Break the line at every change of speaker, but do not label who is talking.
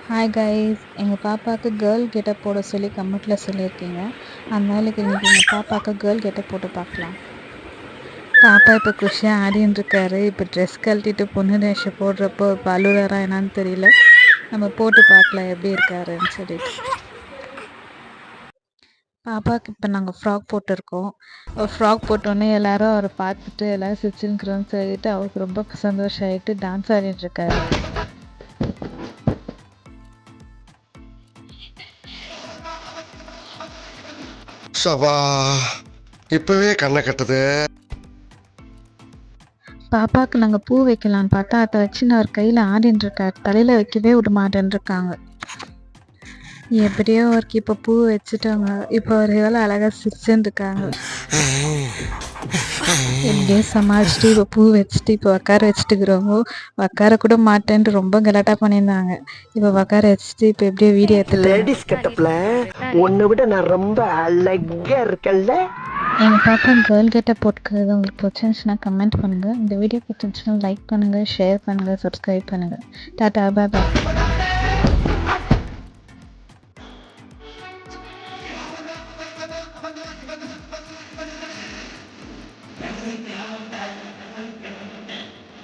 Hi guys, எங்கள் பாப்பாவுக்கு girl getup போட சொல்லி கமெண்ட்டில் சொல்லியிருக்கீங்க. அதனால இன்றைக்கி எங்கள் பாப்பாவுக்கு கேர்ள் கெட்டப் போட்டு பார்க்கலாம். பாப்பா இப்போ குஷியாக ஆடின்னு இருக்காரு. இப்போ ட்ரெஸ் கழட்டிட்டு பொண்ணு வேஷம் போடுறப்போ பலுவரா என்னான்னு தெரியல. நம்ம போட்டு பார்க்கலாம் எப்படி இருக்காருன்னு சொல்லிட்டு. பாப்பாவுக்கு இப்போ நாங்கள் ஃப்ராக் போட்டிருக்கோம். ஃப்ராக் போட்டோன்னே எல்லாரும் அவரை பார்த்துட்டு எல்லோரும் சிரிச்சுன்னுக்குறோன்னு சொல்லிட்டு அவருக்கு ரொம்ப சந்தோஷம் ஆகிட்டு டான்ஸ் ஆடிட்டு இருக்காரு.
சவா இப்பவே கண்ணை கட்டுது.
பாப்பாவுக்கு நாங்கள் பூ வைக்கலான்னு பார்த்தா அதை வச்சு நான் ஒரு கையில் ஆடின்னு இருக்காரு. தலையில் வைக்கவே விட மாட்டேன்னு இருக்காங்க. எப்படியோ அவருக்கு இப்போ பூ வச்சுட்டாங்க. இப்போ ஒரு எவ்வளோ அழகாக சிரிச்சுன்னு இருக்காங்க. எப்படியோ சமாளிச்சுட்டு இப்போ பூ வச்சுட்டு இப்போ உட்கார வச்சுட்டுக்கிறவங்க உட்கார கூட மாட்டேன்ட்டு ரொம்ப கலாட்டா பண்ணியிருந்தாங்க. இப்போ உட்கார வச்சுட்டு இப்போ எப்படியோ வீடியோ எடுத்துட்டு
லேடிஸ் கெட்டப்ல உன்னை விட நான் ரொம்ப அழகா இருக்கேன்ல.
எங்கள் பாப்பா கேர்ள் கெட்டப் போட்டுக்கிறது உங்களுக்கு பிடிச்சிருந்துச்சுன்னா கமெண்ட் பண்ணுங்கள். இந்த வீடியோ பிடிச்சிருந்துச்சுன்னா லைக் பண்ணுங்கள், ஷேர் பண்ணுங்கள், சப்ஸ்கிரைப் பண்ணுங்கள். டாடா, பாய்.